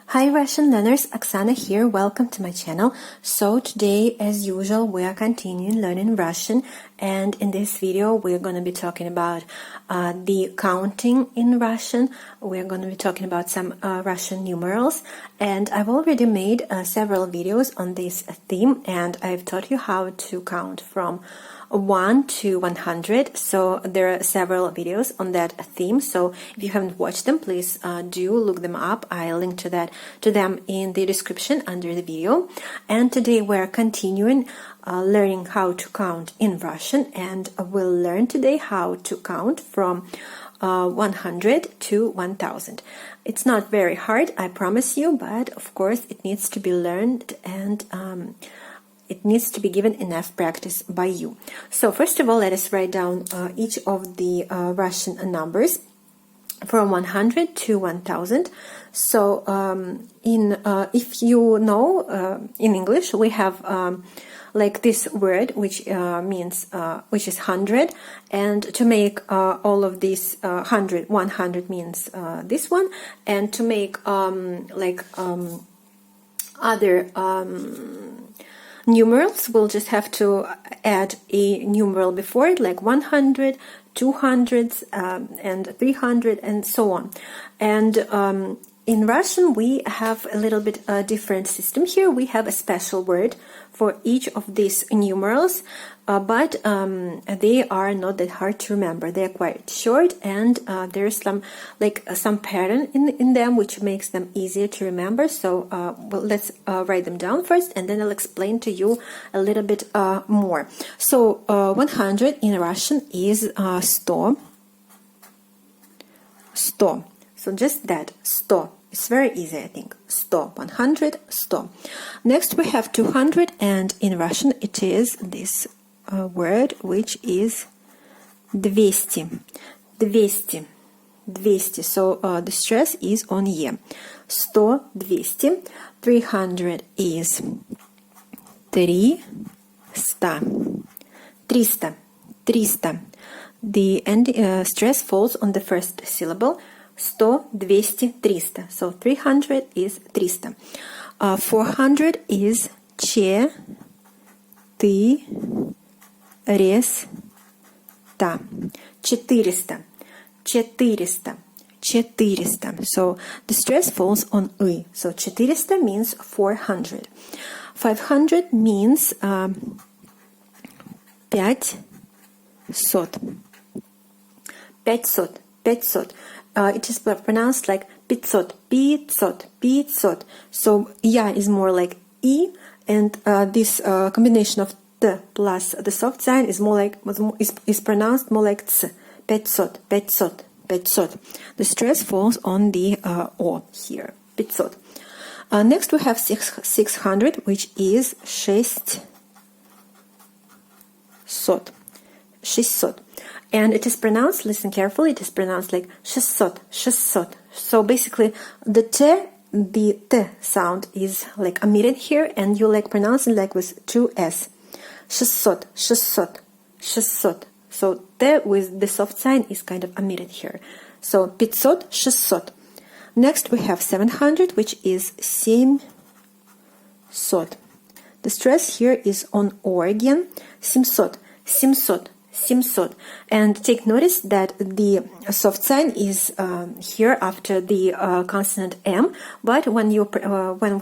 Hi Russian learners, Oksana here. Welcome to my channel. So today, as usual, we are continuing learning Russian, and in this video we're going to be talking about the counting in Russian. We're going to be talking about some Russian numerals, and I've already made several videos on this theme, and I've taught you how to count from 1 to 100. So there are several videos on that theme, so if you haven't watched them, please do look them up. I'll link to them in the description under the video. And today we're continuing learning how to count in Russian, and we'll learn today how to count from 100 to 1000. It's not very hard, I promise you, but of course it needs to be learned, and it needs to be given enough practice by you. So first of all, let us write down each of the Russian numbers from 100 to 1000. So if you know, in English we have like this word which means which is 100, and to make all of these 100 means this one, and to make other numerals, we'll just have to add a numeral before it, like 100, 200, and 300, and so on. And in Russian, we have a little bit different system here. We have a special word for each of these numerals, but they are not that hard to remember. They are quite short, and there's some pattern in them which makes them easier to remember. So well, let's write them down first, and then I'll explain to you a little bit more. So 100 in Russian is 100. 100. So just that, 100. It's very easy, I think. 100, 100, 100. Next we have 200, and in Russian it is this word which is 200. 200. 200. So the stress is on ye. 100, 200. 300 is 300. 300. 300. The end stress falls on the first syllable. 100, 200, 300. So 300 is 300. 400 is 400. 400. 400. 400. So the stress falls on I. So 400 means 400. 500 means 500. 500. 500. It is pronounced like 500, 500, 500. So ya is more like e, and this combination of t plus the soft sign is more like is pronounced more like ts. 500, 500, 500. The stress falls on the o here. 500. Next we have 600, which is 600. 600. And it is pronounced, listen carefully, it is pronounced like 600, 600. So basically the t sound is like omitted here, and you like pronounce it like with two s. 600, 600, 600. So t with the soft sign is kind of omitted here. So 500, 600. Next we have 700, which is 700. The stress here is on o again. 700, 700. 700. And take notice that the soft sign is here after the consonant m, but when we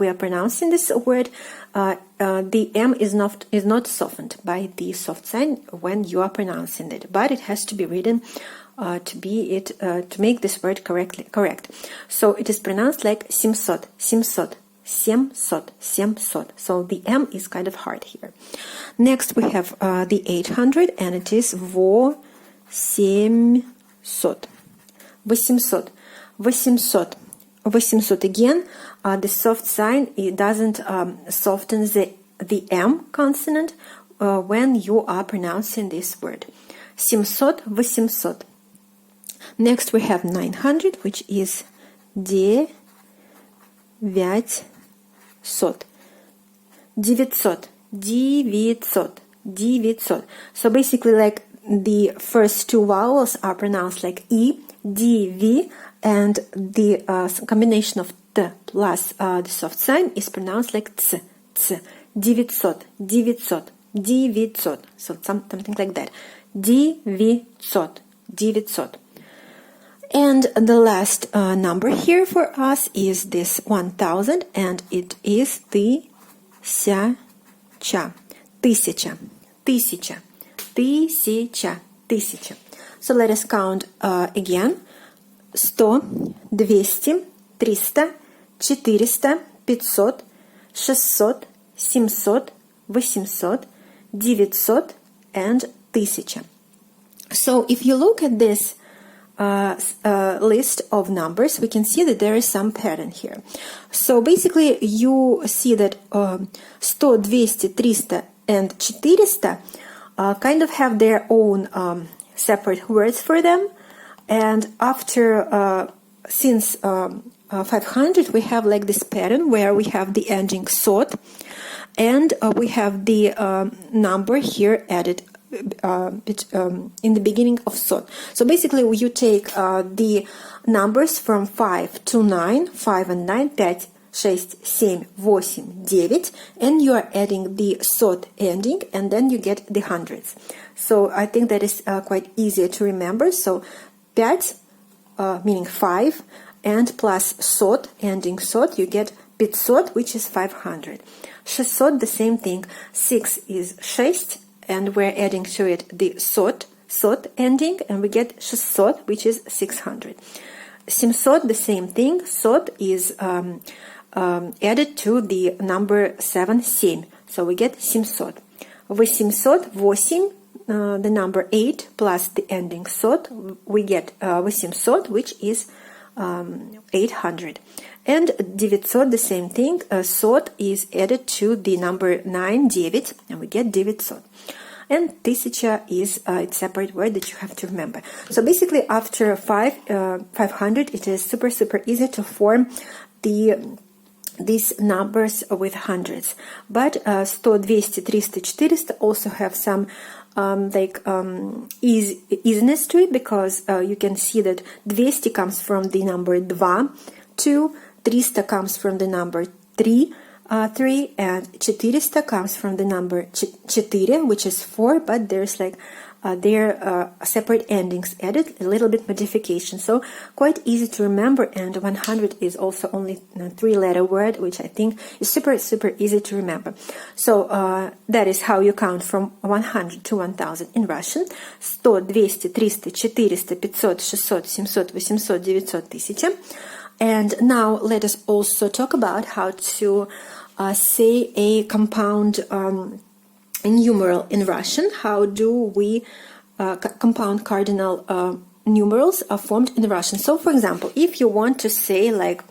are pronouncing this word, the m is not softened by the soft sign when you are pronouncing it, but it has to be written to make this word correct. So it is pronounced like 700, 700. 700, 700. So the M is kind of hard here. Next we have the 800, and it is 800. 800. 800. 800. Again, the soft sign, it doesn't soften the M consonant when you are pronouncing this word. 700, 800. Next we have 900, which is 900. 900. 900. 900. So basically, like the first two vowels are pronounced like E, D, V, and the combination of t plus the soft sign is pronounced like ц, ц. 900, 900, 900. So something like that. 900, 900. And the last number here for us is this 1000, and it is тысяча, тысяча, тысяча, тысяча, тысяча. So let us count again. 100, 200, 300, 400, 500, 600, 700, 800, 900, and 1000. So if you look at this list of numbers, we can see that there is some pattern here. So basically you see that 100, 200, 300 and 400 kind of have their own separate words for them, and after since 500 we have like this pattern where we have the ending sot, and we have the number here added in the beginning of sot. So basically you take the numbers from 5 to 9, 5 and 9, 5, 6, 7, 8, 9, and you are adding the sot ending, and then you get the hundreds. So I think that is quite easier to remember. So 5 meaning 5, and plus sot ending sot, you get 500, which is 500. 600, the same thing. 6 is 6, and we're adding to it the sot ending, and we get 600, which is 600. 700, the same thing. Sot is added to the number 7, 7, so we get 700. 800, 8, the number 8 plus the ending sot, we get 800, which is 800. And 900, the same thing. Sot is added to the number 9, 9, and we get 900. And 1000 is a separate word that you have to remember. So basically after 500, it is super easy to form these numbers with hundreds. But 100, 200, 300, 400 also have some easiness to it, because you can see that 200 comes from the number 2, 300 comes from the number 3, 3, and 400 comes from the number 4, which is 4, but there's like their separate endings added, a little bit modification. So quite easy to remember, and 100 is also only a 3-letter word, which I think is super easy to remember. So that is how you count from 100 to 1000 in Russian. 100, 200, 300, 400, 500, 600, 700, 800, 900, 1000. And now let us also talk about how to say a compound numeral in Russian. How do we compound cardinal numerals are formed in Russian? So for example, if you want to say like,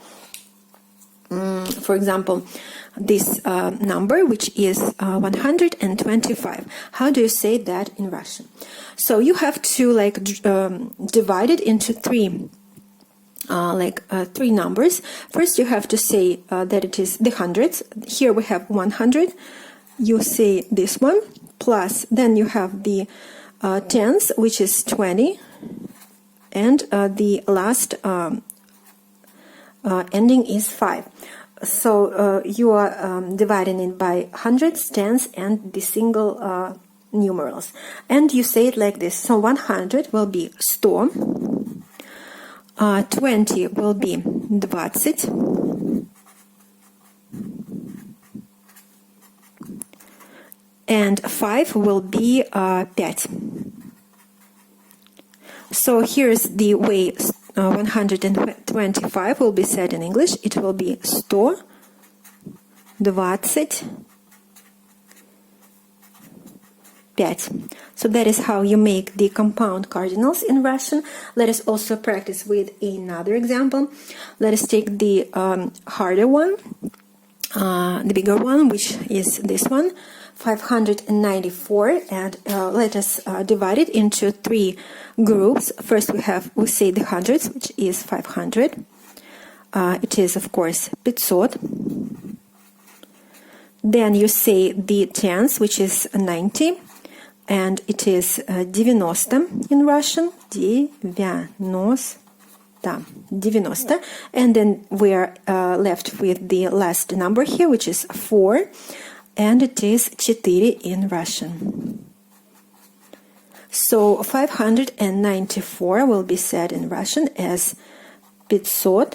for example, this number, which is 125, how do you say that in Russian? So you have to like divide it into three numbers. First you have to say that it is the hundreds. Here we have 100. You say this one, plus then you have the tens, which is 20, and the last ending is 5. So you are dividing it by hundreds, tens, and the single numerals. And you say it like this. So 100 will be 100, 20 will be 20, and 5 will be 5. So here's the way 125 will be said in English. It will be 125. So that is how you make the compound cardinals in Russian. Let us also practice with another example. Let us take the harder one, the bigger one, which is this one, 594, and let us divide it into 3 groups. First we say the hundreds, which is 500. It is of course 500. Then you say the tens, which is 90, and it is 90 in Russian. 90. 90. And then we are left with the last number here, which is 4, and it is 4 in Russian. So 594 will be said in Russian as 594.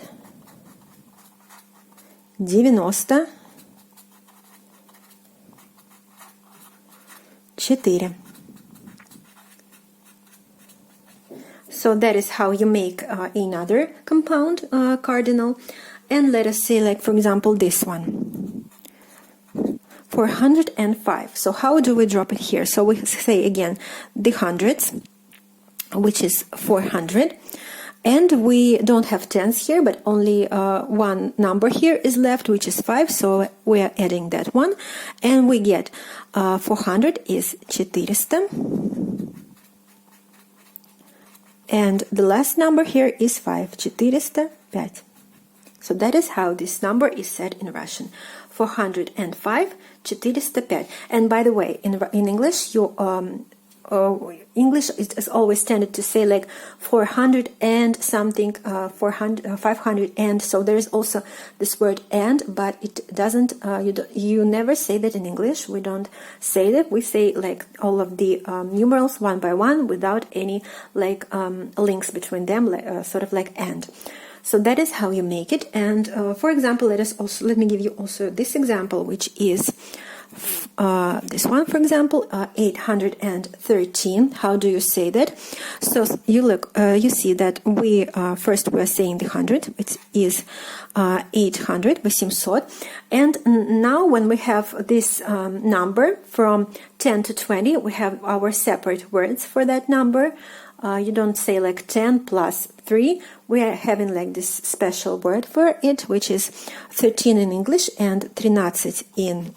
So that is how you make another compound cardinal. And let us say, like, for example, this one. 405. So how do we drop it here? So we say again the hundreds, which is 400. And we don't have tens here, but only one number here is left, which is 5. So we are adding that one. And we get 400 is 400. And the last number here is 5, 405. So that is how this number is said in Russian. 405, 405. And by the way, in English, English is always tended to say like 400 and something, 500 and. So there is also this word and, but it doesn't. You never say that in English. We don't say that. We say like all of the numerals one by one without any like links between them, sort of like and. So that is how you make it. And for example, let me give you also this example, which is this one, for example, 813. How do you say that? So you see that first we are saying the 100, it is 800, 800, and now when we have this number from 10 to 20, we have our separate words for that number. You don't say like 10 plus 3. We are having like this special word for it, which is 13 in English and 13 in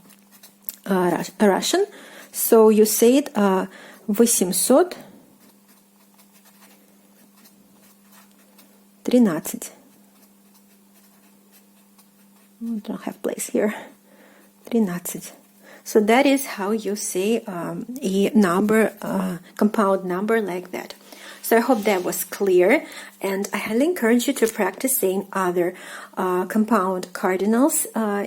Russian. So you say it 813. Don't have place here. 13. So that is how you say a number, compound number like that. So I hope that was clear, and I highly encourage you to practice saying other compound cardinals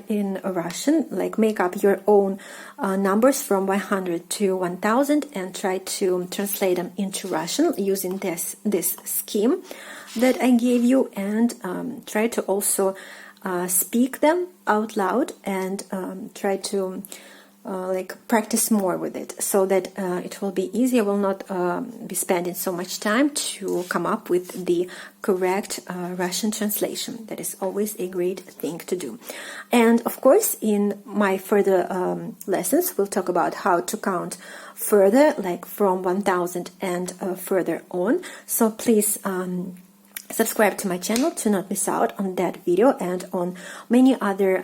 in Russian, like make up your own numbers from 100 to 1000 and try to translate them into Russian using this scheme that I gave you, and try to also speak them out loud and try to like practice more with it, so that it will be easy. I will not be spending so much time to come up with the correct Russian translation. That is always a great thing to do. And of course, in my further lessons, we'll talk about how to count further, like from 1000 and further on. So please subscribe to my channel to not miss out on that video and on many other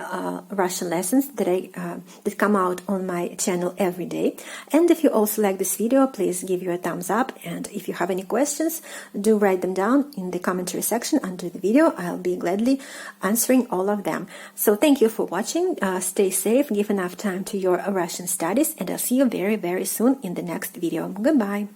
Russian lessons that come out on my channel every day. And if you also like this video, please give you a thumbs up, and if you have any questions, do write them down in the commentary section under the video. I'll be gladly answering all of them. So thank you for watching. Stay safe, give enough time to your Russian studies, and I'll see you very, very soon in the next video. Goodbye.